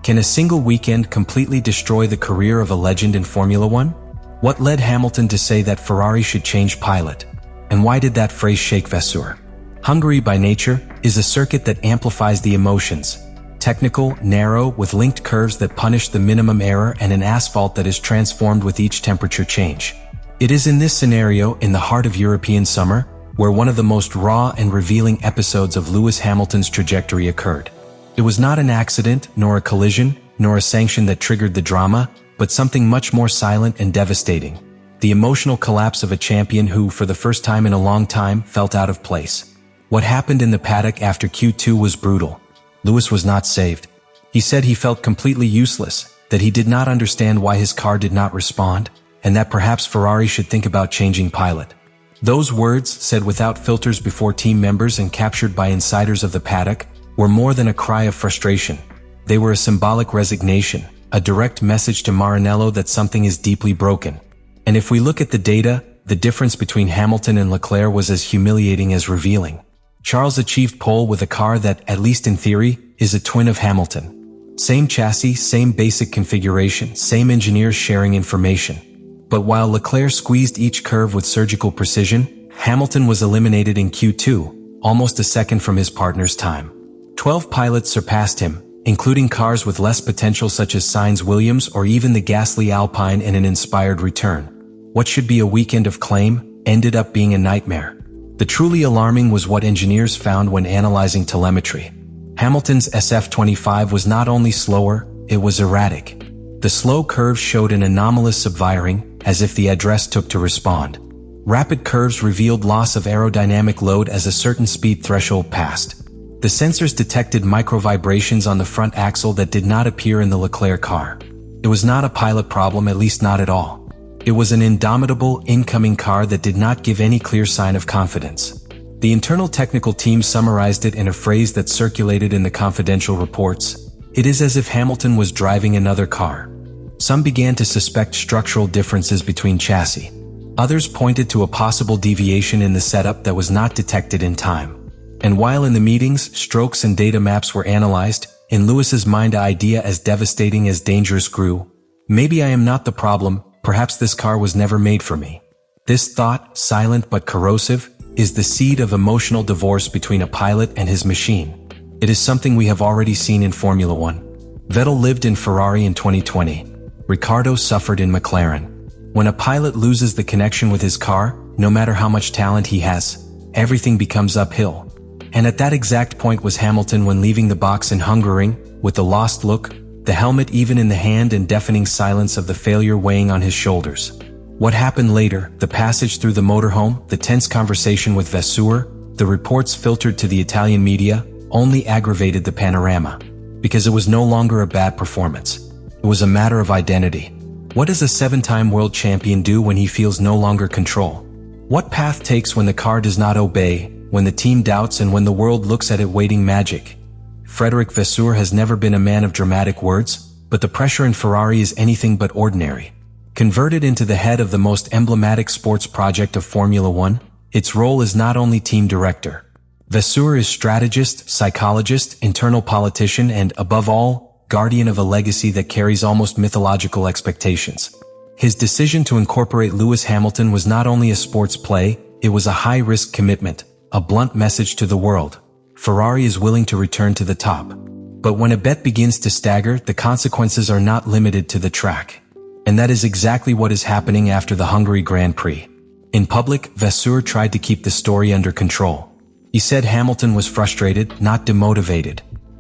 Can a single weekend completely destroy the career of a legend in Formula One? What led Hamilton to say that Ferrari should change pilot? And why did that phrase shake Vasseur? Hungary by nature is a circuit that amplifies the emotions. Technical, narrow, with linked curves that punish the minimum error and an asphalt that is transformed with each temperature change. It is in this scenario, in the heart of European summer, where one of the most raw and revealing episodes of Lewis Hamilton's trajectory occurred. It was not an accident, nor a collision, nor a sanction that triggered the drama, but something much more silent and devastating. The emotional collapse of a champion who, for the first time in a long time, felt out of place. What happened in the paddock after Q2 was brutal. Lewis was not saved. He said he felt completely useless, that he did not understand why his car did not respond, and that perhaps Ferrari should think about changing pilot. Those words, said without filters before team members and captured by insiders of the paddock, were more than a cry of frustration. They were a symbolic resignation, a direct message to Maranello that something is deeply broken. And if we look at the data, the difference between Hamilton and Leclerc was as humiliating as revealing. Charles achieved pole with a car that, at least in theory, is a twin of Hamilton. Same chassis, same basic configuration, same engineers sharing information. But while Leclerc squeezed each curve with surgical precision, Hamilton was eliminated in Q2, almost a second from his partner's time. 12 pilots surpassed him, including cars with less potential such as Sainz-Williams or even the Gasly Alpine in an inspired return. What should be a weekend of acclaim ended up being a nightmare. The truly alarming was what engineers found when analyzing telemetry. Hamilton's SF25 was not only slower, it was erratic. The slow curves showed an anomalous subfiring, as if the address took to respond. Rapid curves revealed loss of aerodynamic load as a certain speed threshold passed. The sensors detected micro-vibrations on the front axle that did not appear in the Leclerc car. It was not a pilot problem, at least not at all. It was an indomitable, incoming car that did not give any clear sign of confidence. The internal technical team summarized it in a phrase that circulated in the confidential reports. It is as if Hamilton was driving another car. Some began to suspect structural differences between chassis. Others pointed to a possible deviation in the setup that was not detected in time. And while in the meetings, strokes and data maps were analyzed, in Lewis's mind, the idea as devastating as dangerous grew. Maybe I am not the problem, perhaps this car was never made for me. This thought, silent but corrosive, is the seed of emotional divorce between a pilot and his machine. It is something we have already seen in Formula One. Vettel lived in Ferrari in 2020. Ricciardo suffered in McLaren. When a pilot loses the connection with his car, no matter how much talent he has, everything becomes uphill. And at that exact point was Hamilton when leaving the box in Hungaroring, with the lost look, the helmet even in the hand and deafening silence of the failure weighing on his shoulders. What happened later, the passage through the motorhome, the tense conversation with Vasseur, the reports filtered to the Italian media, only aggravated the panorama. Because it was no longer a bad performance. It was a matter of identity. What does a 7-time world champion do when he feels no longer control? What path takes when the car does not obey, when the team doubts and when the world looks at it waiting magic? Frédéric Vasseur has never been a man of dramatic words, but the pressure in Ferrari is anything but ordinary. Converted into the head of the most emblematic sports project of Formula One, its role is not only team director. Vasseur is strategist, psychologist, internal politician, and, above all, guardian of a legacy that carries almost mythological expectations. His decision to incorporate Lewis Hamilton was not only a sports play, it was a high-risk commitment, a blunt message to the world. Ferrari is willing to return to the top. But when a bet begins to stagger, the consequences are not limited to the track. And that is exactly what is happening after the Hungary Grand Prix. In public, Vasseur tried to keep the story under control. He said Hamilton was frustrated, not demotivated.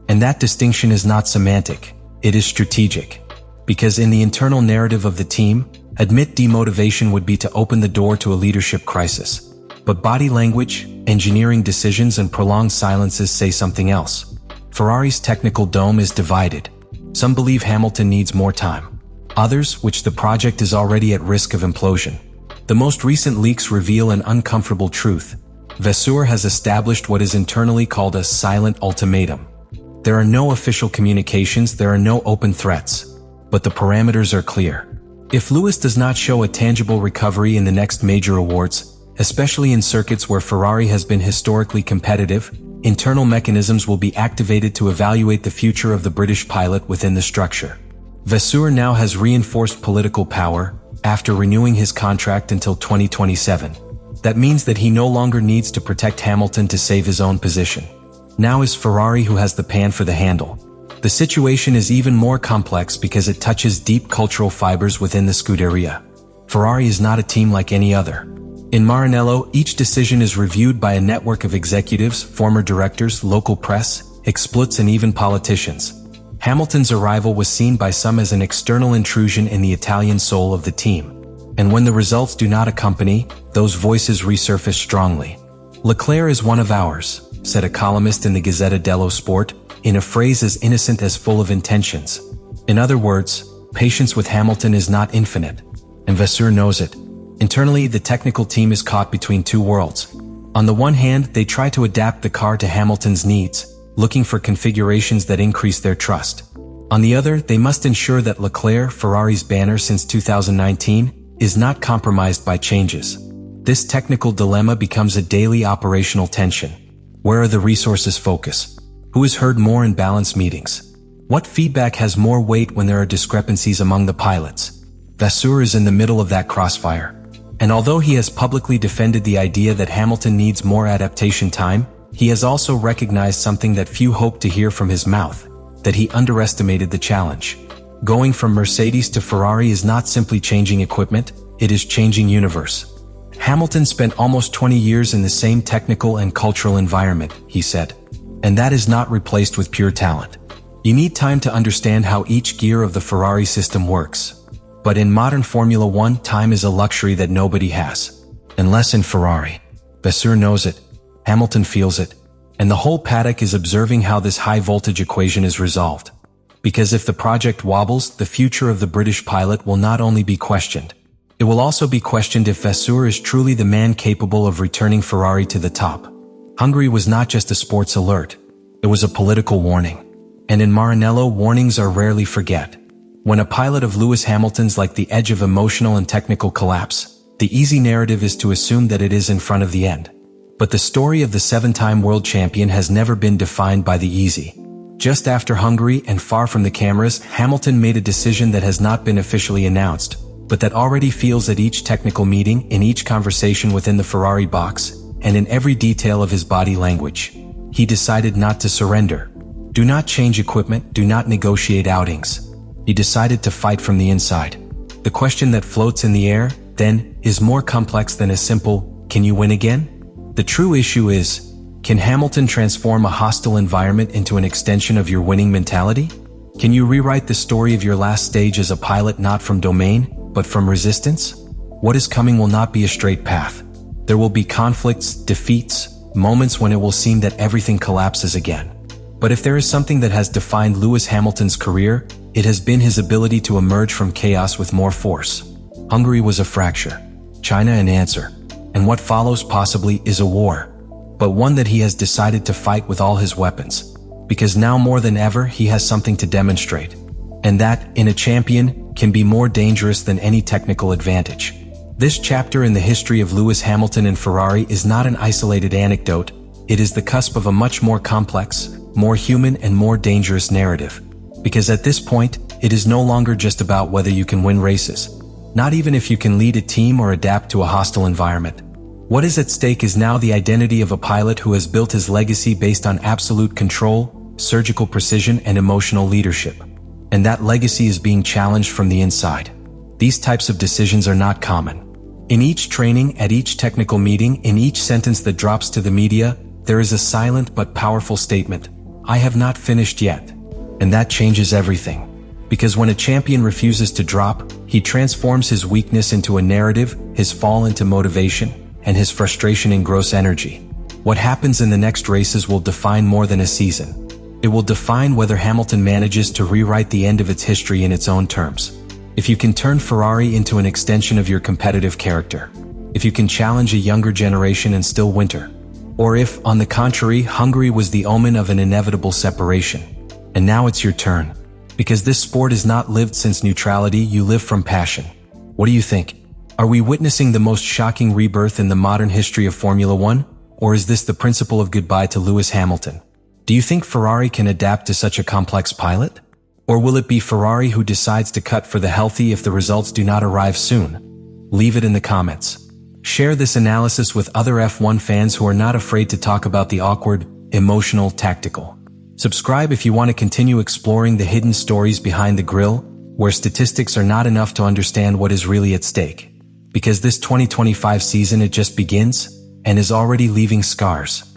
And that distinction is not semantic, it is strategic. Because in the internal narrative of the team, admit demotivation would be to open the door to a leadership crisis. But body language, engineering decisions, and prolonged silences say something else. Ferrari's technical dome is divided. Some believe Hamilton needs more time. Others, which the project is already at risk of implosion. The most recent leaks reveal an uncomfortable truth. Vasseur has established what is internally called a silent ultimatum. There are no official communications, there are no open threats. But the parameters are clear. If Lewis does not show a tangible recovery in the next major awards, especially in circuits where Ferrari has been historically competitive, internal mechanisms will be activated to evaluate the future of the British pilot within the structure. Vasseur now has reinforced political power after renewing his contract until 2027. That means that he no longer needs to protect Hamilton to save his own position. Now it's Ferrari who has the pan for the handle. The situation is even more complex because it touches deep cultural fibers within the Scuderia. Ferrari is not a team like any other. In Maranello, each decision is reviewed by a network of executives, former directors, local press, exploits, and even politicians. Hamilton's arrival was seen by some as an external intrusion in the Italian soul of the team. And when the results do not accompany, those voices resurface strongly. "Leclerc is one of ours," said a columnist in the Gazzetta dello Sport, in a phrase as innocent as full of intentions. In other words, patience with Hamilton is not infinite. And Vasseur knows it. Internally, the technical team is caught between two worlds. On the one hand, they try to adapt the car to Hamilton's needs, looking for configurations that increase their trust. On the other, they must ensure that Leclerc, Ferrari's banner since 2019, is not compromised by changes. This technical dilemma becomes a daily operational tension. Where are the resources focused? Who is heard more in balanced meetings? What feedback has more weight when there are discrepancies among the pilots? Vasseur is in the middle of that crossfire. And although he has publicly defended the idea that Hamilton needs more adaptation time, he has also recognized something that few hope to hear from his mouth, that he underestimated the challenge. Going from Mercedes to Ferrari is not simply changing equipment, it is changing universe. Hamilton spent almost 20 years in the same technical and cultural environment, he said. And that is not replaced with pure talent. You need time to understand how each gear of the Ferrari system works. But in modern Formula One, time is a luxury that nobody has. Unless in Ferrari. Vasseur knows it, Hamilton feels it, and the whole paddock is observing how this high-voltage equation is resolved. Because if the project wobbles, the future of the British pilot will not only be questioned. It will also be questioned if Vasseur is truly the man capable of returning Ferrari to the top. Hungary was not just a sports alert, it was a political warning. And in Maranello, warnings are rarely forget. When a pilot of Lewis Hamilton's like the edge of emotional and technical collapse, the easy narrative is to assume that it is in front of the end. But the story of the 7-time world champion has never been defined by the easy. Just after Hungary and far from the cameras, Hamilton made a decision that has not been officially announced, but that already feels at each technical meeting, in each conversation within the Ferrari box, and in every detail of his body language. He decided not to surrender. Do not change equipment, do not negotiate outings. He decided to fight from the inside. The question that floats in the air, then, is more complex than a simple, can you win again? The true issue is, can Hamilton transform a hostile environment into an extension of your winning mentality? Can you rewrite the story of your last stage as a pilot not from domain, but from resistance? What is coming will not be a straight path. There will be conflicts, defeats, moments when it will seem that everything collapses again. But if there is something that has defined Lewis Hamilton's career, it has been his ability to emerge from chaos with more force. Hungary was a fracture, China an answer, and what follows possibly is a war, but one that he has decided to fight with all his weapons, because now more than ever he has something to demonstrate, and that, in a champion, can be more dangerous than any technical advantage. This chapter in the history of Lewis Hamilton and Ferrari is not an isolated anecdote, it is the cusp of a much more complex, more human and more dangerous narrative. Because at this point, it is no longer just about whether you can win races. Not even if you can lead a team or adapt to a hostile environment. What is at stake is now the identity of a pilot who has built his legacy based on absolute control, surgical precision, and emotional leadership. And that legacy is being challenged from the inside. These types of decisions are not common. In each training, at each technical meeting, in each sentence that drops to the media, there is a silent but powerful statement. I have not finished yet. And that changes everything. Because when a champion refuses to drop, he transforms his weakness into a narrative, his fall into motivation, and his frustration in gross energy. What happens in the next races will define more than a season. It will define whether Hamilton manages to rewrite the end of its history in its own terms. If you can turn Ferrari into an extension of your competitive character. If you can challenge a younger generation and still winter. Or if, on the contrary, Hungary was the omen of an inevitable separation. And now it's your turn. Because this sport is not lived since neutrality, you live from passion. What do you think? Are we witnessing the most shocking rebirth in the modern history of Formula One? Or is this the principle of goodbye to Lewis Hamilton? Do you think Ferrari can adapt to such a complex pilot? Or will it be Ferrari who decides to cut for the healthy if the results do not arrive soon? Leave it in the comments. Share this analysis with other F1 fans who are not afraid to talk about the awkward, emotional, tactical. Subscribe if you want to continue exploring the hidden stories behind the grille, where statistics are not enough to understand what is really at stake. Because this 2025 season, it just begins and is already leaving scars.